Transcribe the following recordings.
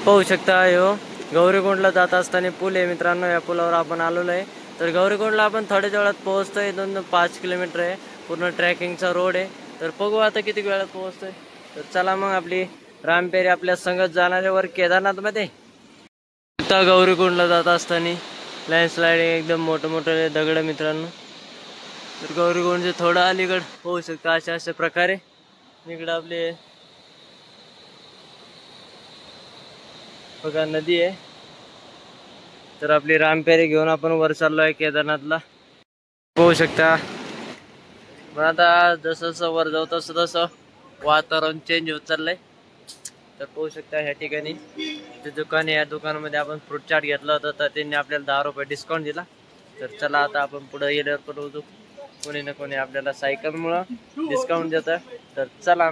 पाहू शकता हो गौरीकुंडला जात असताना पूल आहे मित्रांनो। या पुलावर आपण आलेलो आहे। तर गौरीकुंडला आपण थोड्याच वेळात पोहोचतोय। 5 किलोमीटर आहे, पूर्ण ट्रॅकिंगचा रोड आहे। तर बघू आता किती वेळात पोहोचतोय। तर चला मग आपली रामपेरी आपल्या संगत जाणाऱ्यावर केदारनाथ मध्ये। आता गौरीकुंडला जात असताना लँडस्लाइडिंग एकदम मोठे दगड मित्रांनो। तर गौरीकुंडचे थोडं अलीकड होऊ शकतं अशा प्रकारे इकडे आपले बघा नदी आहे। तर आपली रामपेरी घेऊन आपण वर चाललोय केदारनाथला। पाहू शकता मग आता जसं वर जाऊ तसं वातावरण चेंज होत चाललंय। तर पाहू शकता ह्या ठिकाणी जे दुकान आहे, या दुकानामध्ये आपण फ्रूट चाट घेतला होता तर त्यांनी आपल्याला 10 रुपये डिस्काउंट दिला। तर चला आता आपण पुढे गेल्यावर पण बघू कोणी ना कोणी आपल्याला सायकलमुळे डिस्काउंट देतं। तर चला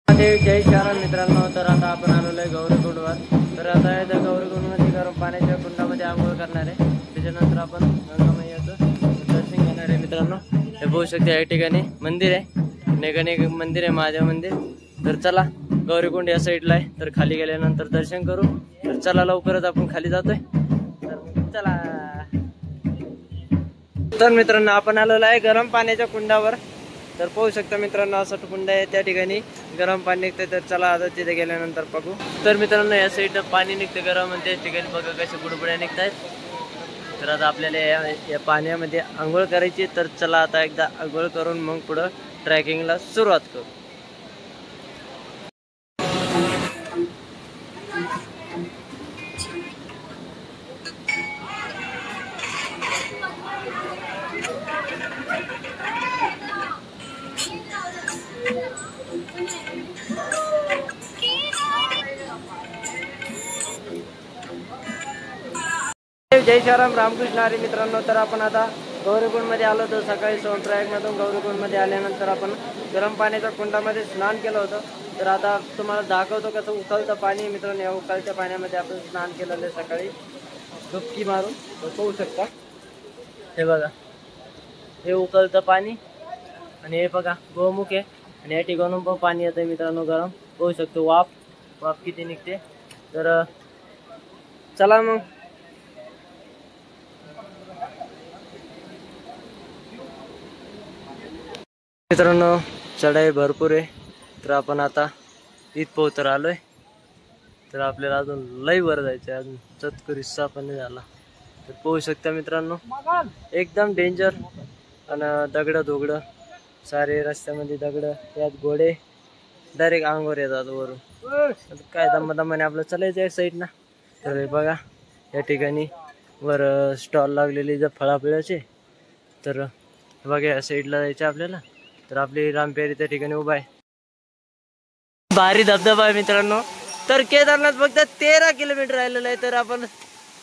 जय श्रीराम मित्रांनो। तर आता आपण आलेलो आहे गौरीकुंडवर। तर आता या गौरीकुंडमध्ये गरम पाण्याच्या कुंडामध्ये आंघोळ करणार आहे। त्याच्यानंतर आपण गंगामैयाचं दर्शन घेणार आहे मित्रांनो। हे बघू शकता या ठिकाणी मंदिर आहे, गणेश मंदिर आहे, महादेव मंदिर। तर चला गौरीकुंड या साईडला आहे। तर खाली गेल्यानंतर दर्शन करू। तर चला लवकरच आपण खाली जातोय। तर चला तर मित्रांनो आपण आलेलो आहे गरम पाण्याच्या कुंडावर। तर पाहू शकता मित्रांनो असं कुंड आहे, त्या ठिकाणी गरम पाणी निघते। तर चला आता तिथे गेल्यानंतर बघू। तर मित्रांनो या साईडला पाणी निघते गरम आणि त्या ठिकाणी बघा कसे बुडबुड्या निघतायत। तर आता आपल्याला या पाण्यामध्ये आंघोळ करायची। तर चला आता एकदा आंघोळ करून मग पुढं ट्रॅकिंगला सुरुवात करू। जय श्रीराम रामकृष्ण हरी मित्रांनो। तर आपण आता गौरीकुंड मध्ये आलो होतो सकाळी सोनट्रॅक मधून। गौरीकुंड मध्ये आल्यानंतर आपण गरम पाण्याच्या कुंडामध्ये स्नान केलं होतं। तर आता तुम्हाला दाखवतो कसं उकळतं पाणी मित्रांनो। या उकळत्या पाण्यामध्ये आपण स्नान केलेलं आहे सकाळी डुबकी मारून। तर पाहू शकता हे बघा हे उकळतं पाणी आणि हे बघा गोमुख आहे आणि या ठिकाणून पण पाणी येतं मित्रांनो गरम। पाहू शकतो वाफ किती निघते। तर चला मग मित्रांनो चढाई भरपूर आहे। तर आपण आता इथपर्यंत आलोय। तर आपल्याला अजून लई वर जायचं आहे, अजून चतकुरीसा पण नाही झाला। तर पाहू शकता मित्रांनो एकदम डेंजर आणि दगड सारे रस्त्यामध्ये दगड, त्यात घोडे डायरेक्ट अंगावर येतात वरून। काय दमाने आपलं चालायचं एक साईड ना। तर हे बघा या ठिकाणी वर स्टॉल लागलेले जर फळाफळाचे। तर बघा या साईडला जायचं आपल्याला। तर आपली रामपेरी त्या ठिकाणी उभा आहे, भारी धबधबा आहे मित्रांनो। तर केदारनाथ फक्त 13 किलोमीटर राहिलेलं आहे। तर आपण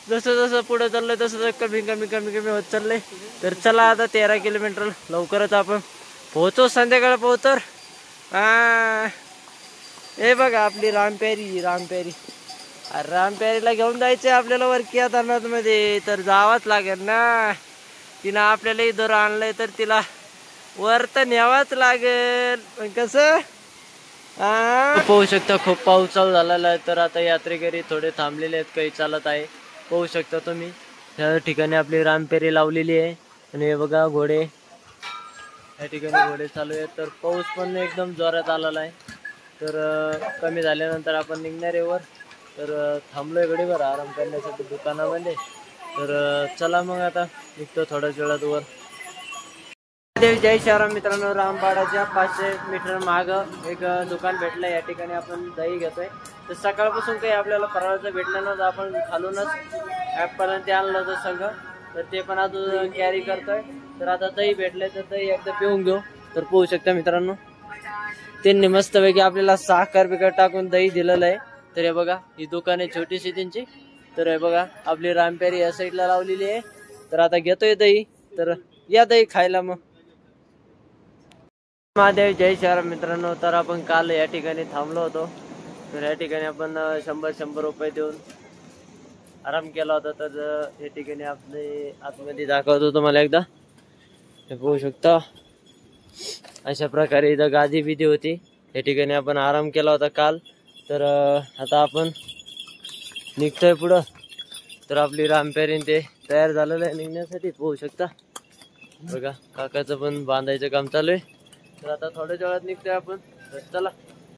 जसं पुढे चाललोय तसं कमी होत चाललंय। तर चला आता 13 किलोमीटर लवकरच आपण पोहोचू, संध्याकाळ पोहोचतो। हे बघा आपली रामपेरीला घेऊन जायचंय आपल्याला वर केदारनाथ मध्ये। तर जावंच लागेल ना, तिनं आपल्याला इथं आणलंय तर तिला वर तर न्यावाच लागेल। पण कसं पाहू शकता खूप पाऊस चालू झालेला आहे। तर आता यात्रेकरी थोडे थांबलेले आहेत, काही चालत आहे। पाहू शकता तुम्ही त्या ठिकाणी आपली रामपेरी लावलेली आहे आणि हे बघा घोडे या ठिकाणी घोडे चालू आहेत। तर पाऊस पण एकदम जोरात आलेला आहे। तर कमी झाल्यानंतर आपण निघणार आहे वर। तर थांबलोय गडीवर आराम करण्यासाठी दुकानामध्ये। तर चला मग आता निघतो थोड्याच वेळात वर। जय श्रीराम मित्रांनो। रामपाडाच्या 500 मीटर माग एक दुकान भेटलं, या ठिकाणी आपण दही घेतोय। तर सकाळपासून काही आपल्याला फराळाचं भेटलं नव्हतं, आपण खालूनच ॲपपर्यंत आणलं होतं सगळं। तर ते पण अजून कॅरी करतोय। तर आता दही भेटलंय तर दही एकदा पिऊन घेऊ। तर पाहू शकता मित्रांनो त्यांनी मस्तपैकी आपल्याला साखर बिकर टाकून दही दिलेलं आहे। तर हे बघा ही दुकान आहे छोटीशी त्यांची। तर हे बघा आपली रामपेरी या साईडला लावलेली आहे। तर आता घेतोय दही, तर या दही खायला मग। महादेव जय श्रीराम मित्रांनो। तर आपण काल या ठिकाणी थांबलो होतो। तर या ठिकाणी आपण 100 रुपये देऊन आराम केला होता। तर या ठिकाणी आपले आतमध्ये दाखवतो तुम्हाला एकदा। हे पाहू शकता अशा प्रकारे इथं गादी बिदी होती, या ठिकाणी आपण आराम केला होता काल। तर आता आपण निघतोय पुढं. तर आपली रामपेरीन ते तयार झालेलं आहे निघण्यासाठी, पाहू शकता बघा. काकाचं पण बांधायचं काम चालू आहे. तर आता थोड्याच वेळात निघतोय आपण. तर चला.